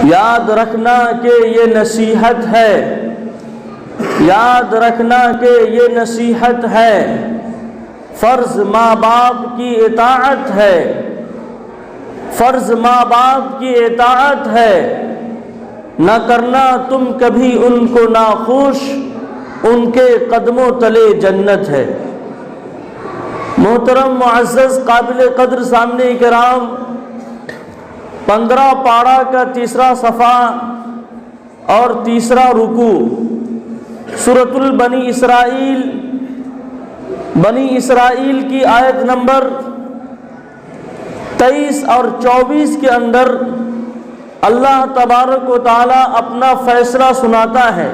یاد رکھنا کہ یہ نصیحت ہے، یاد رکھنا کہ یہ نصیحت ہے، فرض ماں باپ کی اطاعت ہے، فرض ماں باپ کی اطاعت ہے، نہ کرنا تم کبھی ان کو ناخوش، ان کے قدموں تلے جنت ہے۔ محترم معزز قابل قدر سامعین کرام، 15 پارہ کا تیسرا صفحہ اور تیسرا رکوع، سورۃ البنی اسرائیل، بنی اسرائیل کی آیت نمبر 23 اور 24 کے اندر اللہ تبارک و تعالی اپنا فیصلہ سناتا ہے۔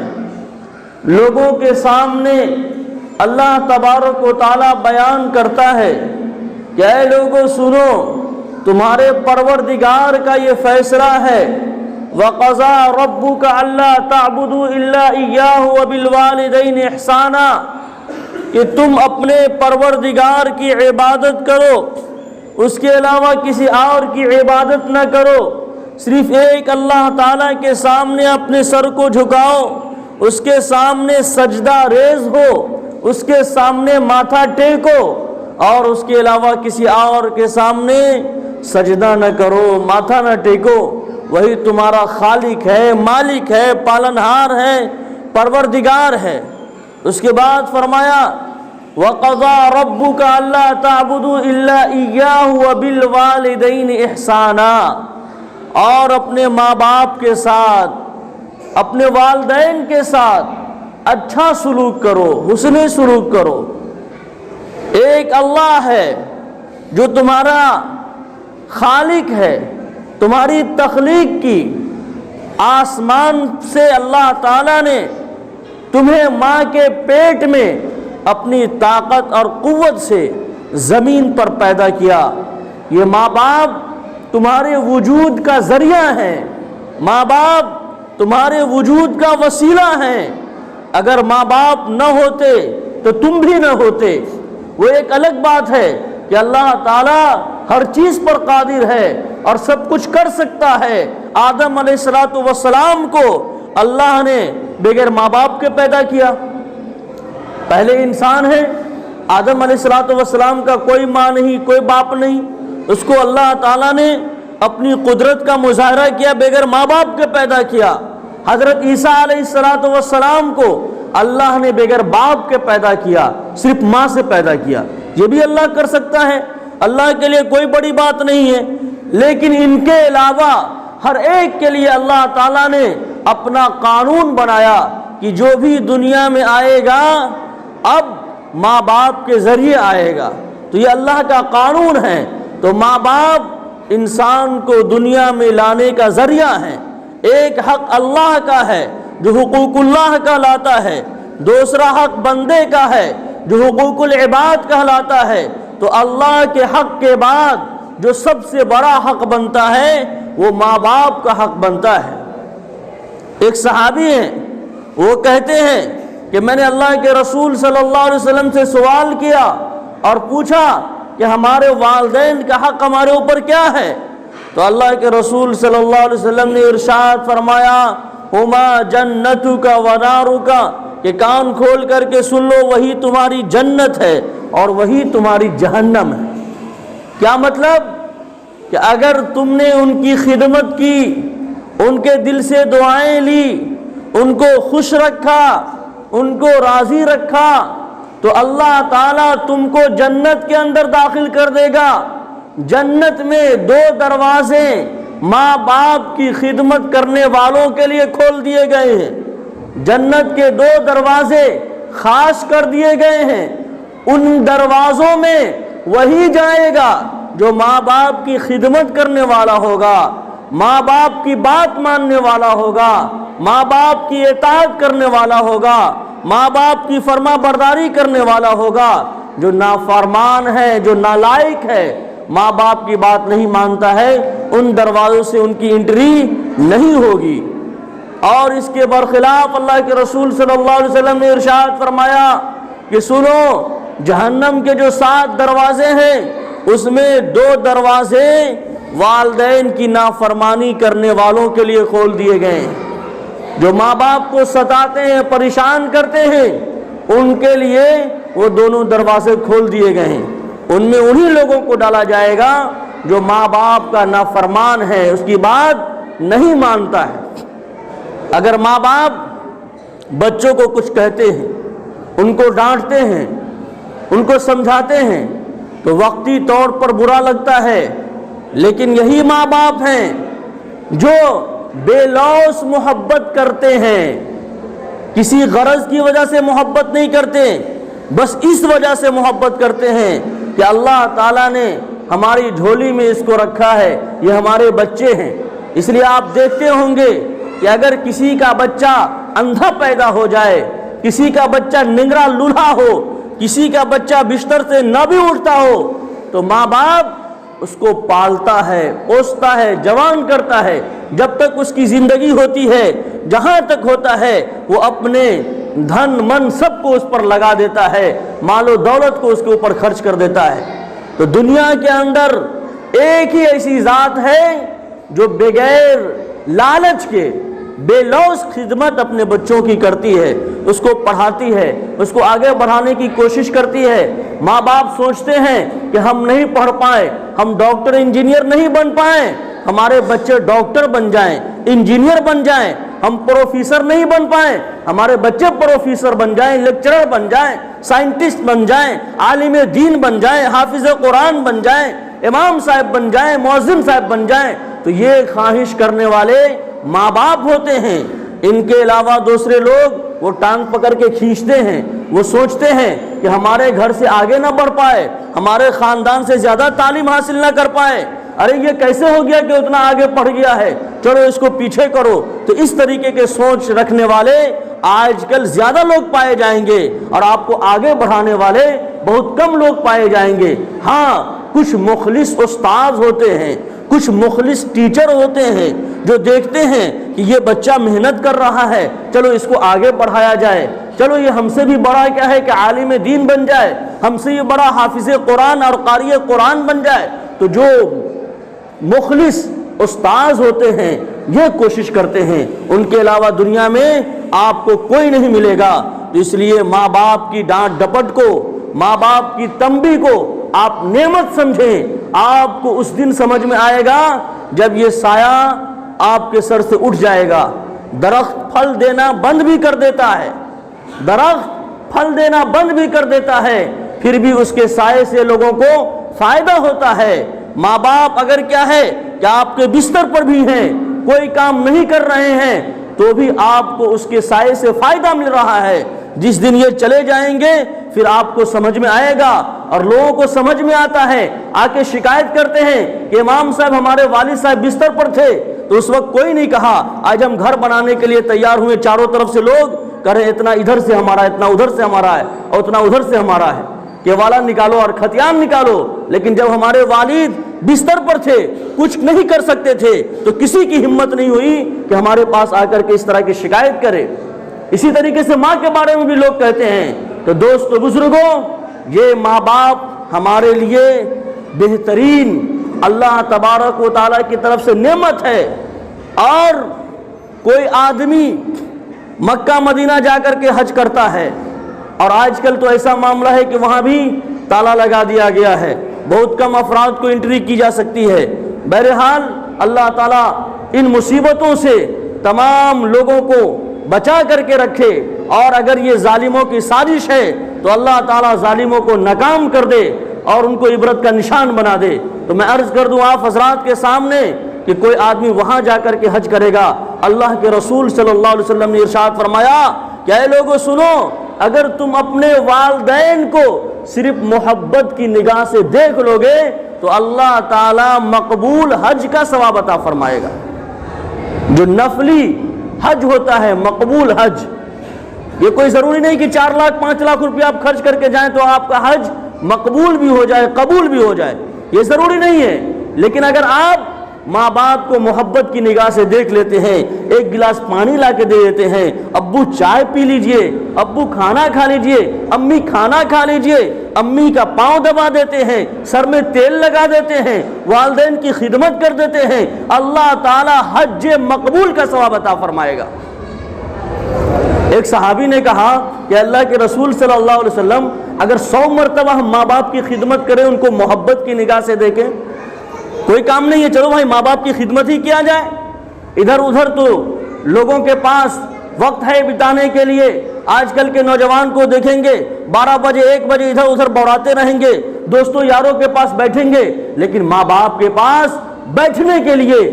لوگوں کے سامنے اللہ تبارک و تعالی بیان کرتا ہے کہ اے لوگوں سنو، تمہارے پروردگار کا یہ فیصلہ ہے، وَقَضَىٰ رَبُّكَ أَلَّا تَعْبُدُوا إِلَّا إِيَّاهُ وَبِالْوَالِدَيْنِ إِحْسَانًا، کہ تم اپنے پروردگار کی عبادت کرو، اس کے علاوہ کسی اور کی عبادت نہ کرو، صرف ایک اللہ تعالیٰ کے سامنے اپنے سر کو جھکاؤ، اس کے سامنے سجدہ ریز ہو، اس کے سامنے ماتھا ٹیکو، اور اس کے علاوہ کسی اور کے سامنے سجدہ نہ کرو، ماتھا نہ ٹیکو۔ وہی تمہارا خالق ہے، مالک ہے، پالنہار ہے، پروردگار ہے۔ اس کے بعد فرمایا وَقَضَىٰ رَبُّكَ أَلَّا تَعْبُدُوا إِلَّا إِيَّاهُ وَبِالْوَالِدَيْنِ إِحْسَانًا، اور اپنے ماں باپ کے ساتھ، اپنے والدین کے ساتھ اچھا سلوک کرو، حسن سلوک کرو۔ ایک اللہ ہے جو تمہارا خالق ہے، تمہاری تخلیق کی، آسمان سے اللہ تعالیٰ نے تمہیں ماں کے پیٹ میں اپنی طاقت اور قوت سے زمین پر پیدا کیا۔ یہ ماں باپ تمہارے وجود کا ذریعہ ہیں، ماں باپ تمہارے وجود کا وسیلہ ہیں۔ اگر ماں باپ نہ ہوتے تو تم بھی نہ ہوتے۔ وہ ایک الگ بات ہے کہ اللہ تعالیٰ ہر چیز پر قادر ہے اور سب کچھ کر سکتا ہے۔ آدم علیہ السلام کو اللہ نے بغیر ماں باپ کے پیدا کیا، پہلے انسان ہے۔ آدم علیہ السلام کا کوئی ماں نہیں، کوئی باپ نہیں، اس کو اللہ تعالیٰ نے اپنی قدرت کا مظاہرہ کیا، بغیر ماں باپ کے پیدا کیا۔ حضرت عیسیٰ علیہ السلام کو اللہ نے بغیر باپ کے پیدا کیا، صرف ماں سے پیدا کیا۔ یہ بھی اللہ کر سکتا ہے، اللہ کے لیے کوئی بڑی بات نہیں ہے۔ لیکن ان کے علاوہ ہر ایک کے لیے اللہ تعالیٰ نے اپنا قانون بنایا کہ جو بھی دنیا میں آئے گا اب ماں باپ کے ذریعے آئے گا، تو یہ اللہ کا قانون ہے۔ تو ماں باپ انسان کو دنیا میں لانے کا ذریعہ ہے۔ ایک حق اللہ کا ہے جو حقوق اللہ کہلاتا ہے، دوسرا حق بندے کا ہے جو حقوق العباد کہلاتا ہے۔ تو اللہ کے حق کے بعد جو سب سے بڑا حق بنتا ہے وہ ماں باپ کا حق بنتا ہے۔ ایک صحابی ہیں، وہ کہتے ہیں کہ میں نے اللہ کے رسول صلی اللہ علیہ وسلم سے سوال کیا اور پوچھا کہ ہمارے والدین کا حق ہمارے اوپر کیا ہے؟ تو اللہ کے رسول صلی اللہ علیہ وسلم نے ارشاد فرمایا ہما جنتک و نارک، کہ کان کھول کر کے سن لو، وہی تمہاری جنت ہے اور وہی تمہاری جہنم ہے۔ کیا مطلب؟ کہ اگر تم نے ان کی خدمت کی، ان کے دل سے دعائیں لی، ان کو خوش رکھا، ان کو راضی رکھا، تو اللہ تعالیٰ تم کو جنت کے اندر داخل کر دے گا۔ جنت میں 2 دروازے ماں باپ کی خدمت کرنے والوں کے لیے کھول دیے گئے ہیں۔ جنت کے 2 دروازے خاص کر دیے گئے ہیں۔ ان دروازوں میں وہی جائے گا جو ماں باپ کی خدمت کرنے والا ہوگا، ماں باپ کی بات ماننے والا ہوگا، ماں باپ کی اطاعت کرنے والا ہوگا، ماں باپ کی فرما برداری کرنے والا ہوگا۔ جو نافرمان ہے، جو نالائق ہے، ماں باپ کی بات نہیں مانتا ہے، ان دروازوں سے ان کی انٹری نہیں ہوگی۔ اور اس کے برخلاف اللہ کے رسول صلی اللہ علیہ وسلم نے ارشاد فرمایا کہ سنو، جہنم کے جو 7 دروازے ہیں اس میں 2 دروازے والدین کی نافرمانی کرنے والوں کے لیے کھول دیے گئے ہیں۔ جو ماں باپ کو ستاتے ہیں، پریشان کرتے ہیں، ان کے لیے وہ دونوں دروازے کھول دیے گئے ہیں۔ ان میں انہی لوگوں کو ڈالا جائے گا جو ماں باپ کا نافرمان ہے، اس کی بات نہیں مانتا ہے۔ اگر ماں باپ بچوں کو کچھ کہتے ہیں، ان کو ڈانٹتے ہیں، ان کو سمجھاتے ہیں تو وقتی طور پر برا لگتا ہے، لیکن یہی ماں باپ ہیں جو بے لوث محبت کرتے ہیں، کسی غرض کی وجہ سے محبت نہیں کرتے، بس اس وجہ سے محبت کرتے ہیں کہ اللہ تعالیٰ نے ہماری جھولی میں اس کو رکھا ہے، یہ ہمارے بچے ہیں۔ اس لیے آپ دیکھتے ہوں گے کہ اگر کسی کا بچہ اندھا پیدا ہو جائے، کسی کا بچہ ننگرا لولہا ہو، کسی کا بچہ بستر سے نہ بھی اٹھتا ہو، تو ماں باپ اس کو پالتا ہے، پوستا ہے، جوان کرتا ہے، جب تک اس کی زندگی ہوتی ہے، جہاں تک ہوتا ہے وہ اپنے دھن من سب کو اس پر لگا دیتا ہے، مال و دولت کو اس کے اوپر خرچ کر دیتا ہے۔ تو دنیا کے اندر ایک ہی ایسی ذات ہے جو بغیر لالچ کے بے لوث خدمت اپنے بچوں کی کرتی ہے، اس کو پڑھاتی ہے، اس کو آگے بڑھانے کی کوشش کرتی ہے۔ ماں باپ سوچتے ہیں کہ ہم نہیں پڑھ پائے، ہم ڈاکٹر انجینئر نہیں بن پائیں، ہمارے بچے ڈاکٹر بن جائیں، انجینئر بن جائیں، ہم پروفیسر نہیں بن پائیں، ہمارے بچے پروفیسر بن جائیں، لیکچرر بن جائیں، سائنٹسٹ بن جائیں، عالم دین بن جائیں، حافظ قرآن بن جائیں، امام صاحب بن جائیں، مؤذن صاحب بن جائیں۔ تو یہ خواہش کرنے والے ماں باپ ہوتے ہیں۔ ان کے علاوہ دوسرے لوگ وہ ٹانگ پکڑ کے کھینچتے ہیں، وہ سوچتے ہیں کہ ہمارے گھر سے آگے نہ بڑھ پائے، ہمارے خاندان سے زیادہ تعلیم حاصل نہ کر پائے، ارے یہ کیسے ہو گیا کہ اتنا آگے پڑھ گیا ہے، چلو اس کو پیچھے کرو۔ تو اس طریقے کے سوچ رکھنے والے آج کل زیادہ لوگ پائے جائیں گے، اور آپ کو آگے بڑھانے والے بہت کم لوگ پائے جائیں گے۔ ہاں، کچھ مخلص استاد ہوتے ہیں، کچھ مخلص ٹیچر ہوتے ہیں جو دیکھتے ہیں کہ یہ بچہ محنت کر رہا ہے، چلو اس کو آگے بڑھایا جائے، چلو یہ ہم سے بھی بڑا کیا ہے کہ عالم دین بن جائے، ہم سے یہ بڑا حافظ قرآن اور قاری قرآن بن جائے۔ تو جو مخلص استاذ ہوتے ہیں یہ کوشش کرتے ہیں، ان کے علاوہ دنیا میں آپ کو کوئی نہیں ملے گا۔ تو اس لیے ماں باپ کی ڈانٹ ڈپٹ کو، ماں باپ کی تنبیہ کو آپ نعمت سمجھیں۔ آپ کو اس دن سمجھ میں آئے گا جب یہ سایہ آپ کے سر سے اٹھ جائے گا۔ درخت پھل دینا بند بھی کر دیتا ہے، درخت پھل دینا بند بھی کر دیتا ہے، پھر بھی اس کے سائے سے لوگوں کو فائدہ ہوتا ہے۔ ماں باپ اگر کیا ہے کہ آپ کے بستر پر بھی ہیں، کوئی کام نہیں کر رہے ہیں، تو بھی آپ کو اس کے سائے سے فائدہ مل رہا ہے۔ جس دن یہ چلے جائیں گے پھر آپ کو سمجھ میں آئے گا، اور لوگوں کو سمجھ میں آتا ہے، آ کے شکایت کرتے ہیں کہ امام صاحب ہمارے والد صاحب بستر پر تھے تو اس وقت کوئی نہیں کہا، آج ہم گھر بنانے کے لیے تیار ہوئے، چاروں طرف سے لوگ کریں اتنا ادھر سے ہمارا ہے، اتنا ادھر سے ہمارا ہے، اور اتنا ادھر سے ہمارا ہے، کیوالا نکالو اور کھتیان نکالو۔ لیکن جب ہمارے والد بستر پر تھے، کچھ نہیں کر سکتے تھے، تو کسی کی ہمت نہیں ہوئی کہ ہمارے پاس آ کر کے اس طرح کی شکایت کرے۔ اسی طریقے سے ماں کے بارے میں بھی لوگ کہتے ہیں۔ تو دوستو بزرگوں، یہ ماں باپ ہمارے لیے بہترین اللہ تبارک و تعالیٰ کی طرف سے نعمت ہے۔ اور کوئی آدمی مکہ مدینہ جا کر کے حج کرتا ہے، اور آج کل تو ایسا معاملہ ہے کہ وہاں بھی تالا لگا دیا گیا ہے، بہت کم افراد کو انٹری کی جا سکتی ہے۔ بہرحال اللہ تعالیٰ ان مصیبتوں سے تمام لوگوں کو بچا کر کے رکھے، اور اگر یہ ظالموں کی سازش ہے تو اللہ تعالیٰ ظالموں کو ناکام کر دے اور ان کو عبرت کا نشان بنا دے۔ تو میں عرض کر دوں آپ حضرات کے سامنے کہ کوئی آدمی وہاں جا کر کے حج کرے گا، اللہ کے رسول صلی اللہ علیہ وسلم نے ارشاد فرمایا کہ اے لوگو سنو، اگر تم اپنے والدین کو صرف محبت کی نگاہ سے دیکھ لو گے تو اللہ تعالیٰ مقبول حج کا ثواب عطا فرمائے گا۔ جو نفلی حج ہوتا ہے، مقبول حج، یہ کوئی ضروری نہیں کہ 4 لاکھ 5 لاکھ روپیہ آپ خرچ کر کے جائیں تو آپ کا حج مقبول بھی ہو جائے، قبول بھی ہو جائے، یہ ضروری نہیں ہے۔ لیکن اگر آپ ماں باپ کو محبت کی نگاہ سے دیکھ لیتے ہیں، ایک گلاس پانی لا کے دے دیتے ہیں، ابو چائے پی لیجئے، ابو کھانا کھا لیجئے، امی کھانا کھا لیجئے، امی کا پاؤں دبا دیتے ہیں، سر میں تیل لگا دیتے ہیں، والدین کی خدمت کر دیتے ہیں، اللہ تعالی حج مقبول کا ثواب عطا فرمائے گا۔ ایک صحابی نے کہا کہ اللہ کے رسول صلی اللہ علیہ وسلم، اگر 100 مرتبہ ہم ماں باپ کی خدمت کریں، ان کو محبت کی نگاہ سے دیکھیں، کوئی کام نہیں ہے، چلو بھائی ماں باپ کی خدمت ہی کیا جائے، ادھر ادھر تو لوگوں کے پاس وقت ہے بتانے کے لیے۔ آج کل کے نوجوان کو دیکھیں گے 12 بجے 1 بجے ادھر ادھر بوراتے رہیں گے، دوستوں یاروں کے پاس بیٹھیں گے، لیکن ماں باپ کے پاس بیٹھنے کے لیے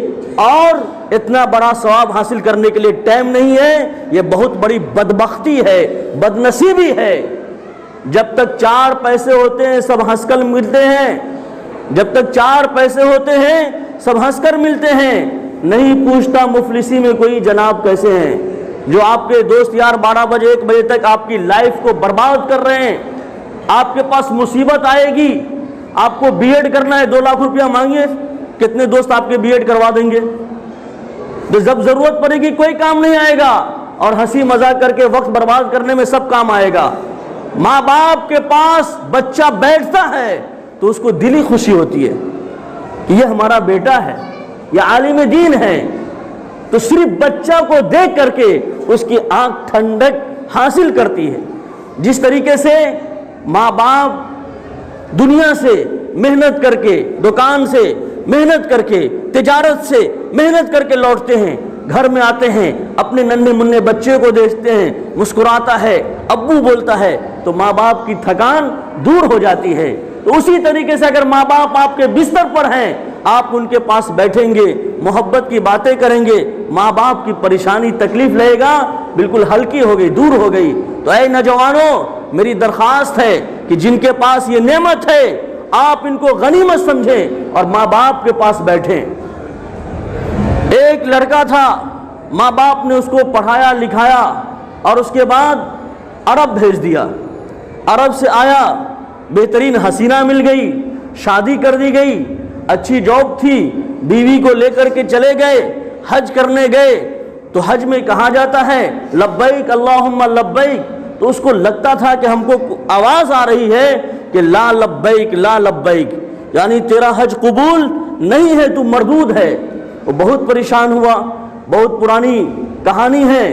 اور اتنا بڑا ثواب حاصل کرنے کے لیے ٹائم نہیں ہے۔ یہ بہت بڑی بدبختی ہے، بدنصیبی ہے۔ جب تک 4 پیسے ہوتے ہیں سب ہنس کر ملتے ہیں، جب تک 4 پیسے ہوتے ہیں سب ہنس کر ملتے ہیں، نہیں پوچھتا مفلسی میں کوئی جناب کیسے ہیں۔ جو آپ کے دوست یار 12 بجے 1 بجے تک آپ کی لائف کو برباد کر رہے ہیں، آپ کے پاس مصیبت آئے گی، آپ کو بی ایڈ کرنا ہے 2 لاکھ روپیہ مانگیے، کتنے دوست آپ کے بی ایڈ کروا دیں گے؟ جب ضرورت پڑے گی کوئی کام نہیں آئے گا، اور ہنسی مذاق کر کے وقت برباد کرنے میں سب کام آئے گا۔ ماں باپ کے پاس بچہ بیٹھتا ہے تو اس کو دلی خوشی ہوتی ہے کہ یہ ہمارا بیٹا ہے، یہ عالم دین ہے، تو صرف بچہ کو دیکھ کر کے اس کی آنکھ ٹھنڈک حاصل کرتی ہے۔ جس طریقے سے ماں باپ دنیا سے محنت کر کے، دکان سے محنت کر کے، تجارت سے محنت کر کے لوٹتے ہیں، گھر میں آتے ہیں، اپنے ننھے منھے بچے کو دیکھتے ہیں، مسکراتا ہے، ابو بولتا ہے، تو ماں باپ کی تھکان دور ہو جاتی ہے۔ تو اسی طریقے سے اگر ماں باپ آپ کے بستر پر ہیں، آپ ان کے پاس بیٹھیں گے، محبت کی باتیں کریں گے، ماں باپ کی پریشانی تکلیف لے گا بالکل ہلکی ہو گئی، دور ہو گئی۔ تو اے نوجوانوں، میری درخواست ہے کہ جن کے پاس یہ نعمت ہے آپ ان کو غنیمت سمجھیں اور ماں باپ کے پاس بیٹھیں۔ ایک لڑکا تھا، ماں باپ نے اس کو پڑھایا لکھایا اور اس کے بعد عرب بھیج دیا۔ عرب سے آیا، بہترین حسینہ مل گئی، شادی کر دی گئی، اچھی جاب تھی، بیوی کو لے کر کے چلے گئے، حج کرنے گئے۔ تو حج میں کہا جاتا ہے لبیک اللہم لبیک، تو اس کو لگتا تھا کہ ہم کو آواز آ رہی ہے کہ لا لبیک لا لبیک، یعنی تیرا حج قبول نہیں ہے، تو مردود ہے۔ وہ بہت پریشان ہوا، بہت پرانی کہانی ہے،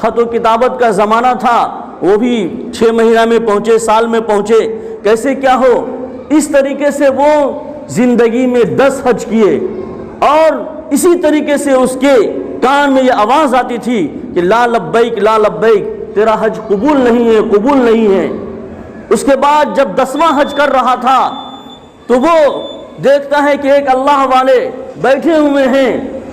خط و کتابت کا زمانہ تھا، وہ بھی 6 مہینہ میں پہنچے، سال میں پہنچے، کیسے کیا ہو۔ اس طریقے سے وہ زندگی میں 10 حج کیے، اور اسی طریقے سے اس کے کان میں یہ آواز آتی تھی کہ لا لبیک لا لبیک، تیرا حج قبول نہیں ہے، قبول نہیں ہے۔ اس کے بعد جب 10واں حج کر رہا تھا تو وہ دیکھتا ہے کہ ایک اللہ والے بیٹھے ہوئے ہیں،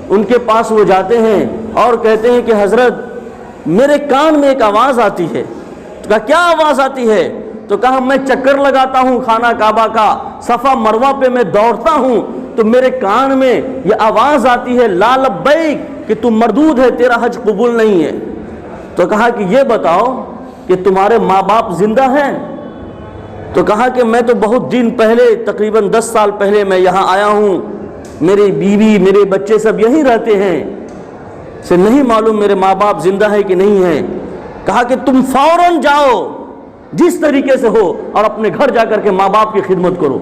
ان کے پاس وہ جاتے ہیں اور کہتے ہیں کہ حضرت میرے کان میں ایک آواز آتی ہے۔ تو کہا کیا آواز آتی ہے؟ تو کہا میں چکر لگاتا ہوں خانہ کعبہ کا، صفا مروہ پہ میں دوڑتا ہوں، تو میرے کان میں یہ آواز آتی ہے لا لبیک، کہ تم مردود ہے، تیرا حج قبول نہیں ہے۔ تو کہا کہ یہ بتاؤ کہ تمہارے ماں باپ زندہ ہیں؟ تو کہا کہ میں تو بہت دن پہلے، تقریباً 10 سال پہلے میں یہاں آیا ہوں، میری بیوی میرے بچے سب یہیں رہتے ہیں، سے نہیں معلوم میرے ماں باپ زندہ ہے کہ نہیں ہے۔ کہا کہ تم فوراً جاؤ جس طریقے سے ہو اور اپنے گھر جا کر کے ماں باپ کی خدمت کرو،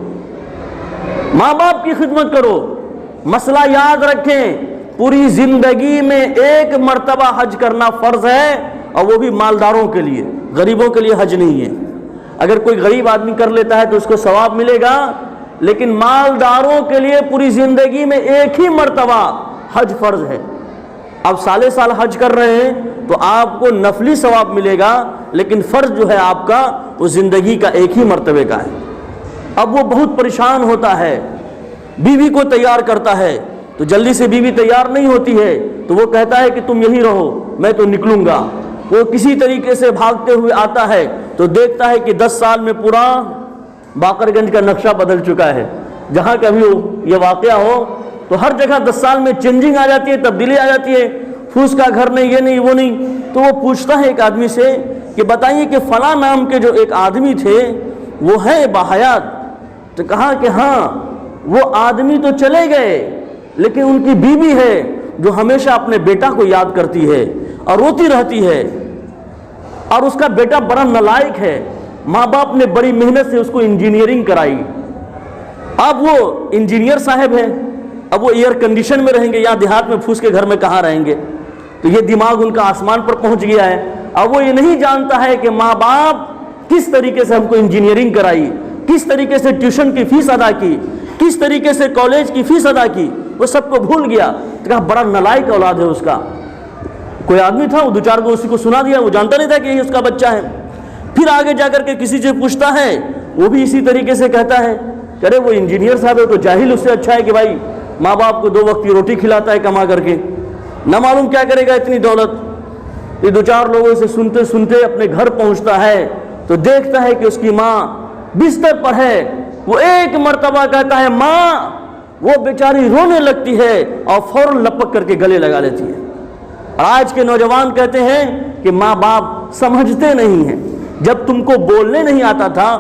ماں باپ کی خدمت کرو۔ مسئلہ یاد رکھیں، پوری زندگی میں 1 مرتبہ حج کرنا فرض ہے، اور وہ بھی مالداروں کے لیے، غریبوں کے لیے حج نہیں ہے۔ اگر کوئی غریب آدمی کر لیتا ہے تو اس کو ثواب ملے گا، لیکن مالداروں کے لیے پوری زندگی میں 1 ہی مرتبہ حج فرض ہے۔ اب سالے سال حج کر رہے ہیں تو آپ کو نفلی ثواب ملے گا، لیکن فرض جو ہے آپ کا وہ زندگی کا 1 ہی مرتبے کا ہے۔ اب وہ بہت پریشان ہوتا ہے، بیوی کو تیار کرتا ہے، تو جلدی سے بیوی تیار نہیں ہوتی ہے، تو وہ کہتا ہے کہ تم یہی رہو، میں تو نکلوں گا۔ وہ کسی طریقے سے بھاگتے ہوئے آتا ہے تو دیکھتا ہے کہ 10 سال میں پورا باقر گنج کا نقشہ بدل چکا ہے۔ جہاں کبھی یہ واقعہ ہو تو ہر جگہ 10 سال میں چینجنگ آ جاتی ہے، تبدیلی آ جاتی ہے، پھوس کا گھر نہیں، یہ نہیں وہ نہیں۔ تو وہ پوچھتا ہے ایک آدمی سے کہ بتائیے کہ فلاں نام کے جو ایک آدمی تھے وہ ہیں باحیات؟ تو کہا کہ ہاں وہ آدمی تو چلے گئے، لیکن ان کی بیوی ہے جو ہمیشہ اپنے بیٹا کو یاد کرتی ہے اور روتی رہتی ہے، اور اس کا بیٹا بڑا نالائق ہے۔ ماں باپ نے بڑی محنت سے اس کو انجینئرنگ کرائی، اب وہ انجینئر صاحب ہیں، اب وہ ایئر کنڈیشن میں رہیں گے، یا دیہات میں پھوس کے گھر میں کہاں رہیں گے؟ تو یہ دماغ ان کا آسمان پر پہنچ گیا ہے۔ اب وہ یہ نہیں جانتا ہے کہ ماں باپ کس طریقے سے ہم کو انجینئرنگ کرائی، کس طریقے سے ٹیوشن کی فیس ادا کی، کس طریقے سے کالج کی فیس ادا کی، وہ سب کو بھول گیا۔ تو کہا بڑا نالائق اولاد ہے اس کا۔ کوئی آدمی تھا، وہ دو چار کو اسی کو سنا دیا، وہ جانتا نہیں تھا کہ یہ اس کا بچہ ہے۔ پھر آگے جا کر کے کسی سے پوچھتا ہے، وہ بھی اسی طریقے سے کہتا ہے کہ ارے وہ انجینئر صاحب ہے، تو جاہل اس سے اچھا ہے کہ بھائی ماں باپ کو 2 وقت کی روٹی کھلاتا ہے کما کر کے، نہ معلوم کیا کرے گا اتنی دولت۔ یہ 2-4 لوگوں سے سنتے سنتے اپنے گھر پہنچتا ہے تو دیکھتا ہے کہ اس کی ماں بستر پر ہے۔ وہ ایک مرتبہ کہتا ہے ماں، وہ بیچاری رونے لگتی ہے اور فوراً لپک کر کے گلے لگا لیتی ہے۔ اور آج کے نوجوان کہتے ہیں کہ ماں باپ سمجھتے نہیں ہیں۔ جب تم کو بولنے نہیں آتا تھا،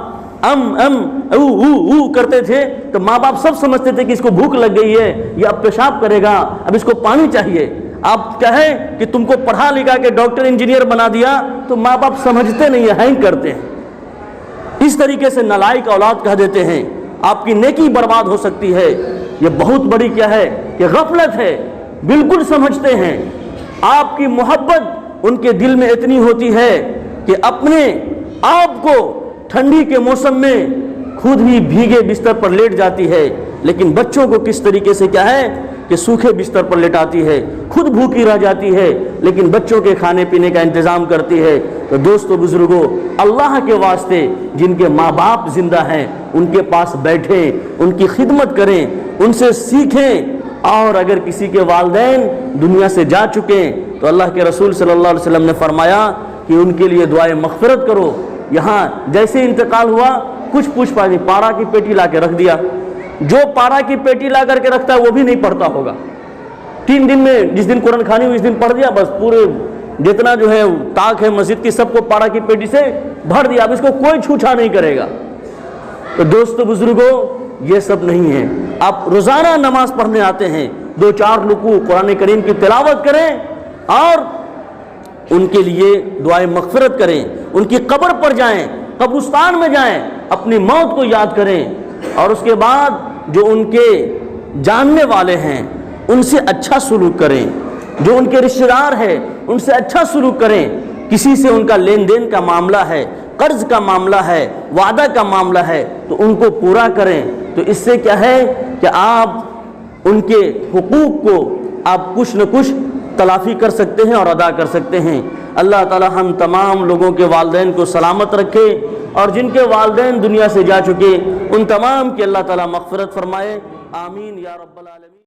او کرتے تھے، تو ماں باپ سب سمجھتے تھے کہ اس کو بھوک لگ گئی ہے، یہ اب پیشاب کرے گا، اب اس کو پانی چاہیے۔ آپ کہیں کہ تم کو پڑھا لکھا کے ڈاکٹر انجینئر بنا دیا، تو ماں باپ سمجھتے نہیں ہیں، ہینگ کرتے ہیں۔ اس طریقے سے نالائق اولاد کہہ دیتے ہیں، آپ کی نیکی برباد ہو سکتی ہے۔ یہ بہت بڑی کیا ہے کہ غفلت ہے، بالکل سمجھتے ہیں۔ آپ کی محبت ان کے دل میں اتنی ہوتی ہے کہ اپنے آپ کو ٹھنڈی کے موسم میں خود ہی بھیگے بستر پر لیٹ جاتی ہے، لیکن بچوں کو کس طریقے سے کیا ہے کہ سوکھے بستر پر لٹاتی ہے، خود بھوکی رہ جاتی ہے لیکن بچوں کے کھانے پینے کا انتظام کرتی ہے۔ تو دوستو بزرگوں، اللہ کے واسطے جن کے ماں باپ زندہ ہیں ان کے پاس بیٹھیں، ان کی خدمت کریں، ان سے سیکھیں۔ اور اگر کسی کے والدین دنیا سے جا چکے تو اللہ کے رسول صلی اللہ علیہ وسلم نے فرمایا کہ ان کے لیے دعائے مغفرت کرو۔ یہاں جیسے انتقال ہوا کچھ پوچھ پاچھ، پارا کی پیٹی لا کے رکھ دیا۔ جو پارا کی پیٹی لا کر کے رکھتا ہے وہ بھی نہیں پڑھتا ہوگا، 3 دن میں جس دن قرآن خوانی ہوئی اس دن پڑھ دیا، بس پورے جتنا جو ہے طاق ہے مسجد کی سب کو پارا کی پیٹی سے بھر دیا، اب اس کو کوئی چھوچھا نہیں کرے گا۔ تو دوستو بزرگوں، یہ سب نہیں ہے۔ آپ روزانہ نماز پڑھنے آتے ہیں، 2-4 رکوع قرآن کریم کی تلاوت کریں اور ان کے لیے دعائے مغفرت کریں، ان کی قبر پر جائیں، قبرستان میں جائیں، اپنی موت کو یاد کریں، اور اس کے بعد جو ان کے جاننے والے ہیں ان سے اچھا سلوک کریں، جو ان کے رشتہ دار ہیں ان سے اچھا سلوک کریں۔ کسی سے ان کا لین دین کا معاملہ ہے، قرض کا معاملہ ہے، وعدہ کا معاملہ ہے، تو ان کو پورا کریں۔ تو اس سے کیا ہے کہ آپ ان کے حقوق کو آپ کچھ نہ کچھ تلافی کر سکتے ہیں اور ادا کر سکتے ہیں۔ اللہ تعالی ہم تمام لوگوں کے والدین کو سلامت رکھے، اور جن کے والدین دنیا سے جا چکے ان تمام کی اللہ تعالی مغفرت فرمائے، آمین یا رب العالمین۔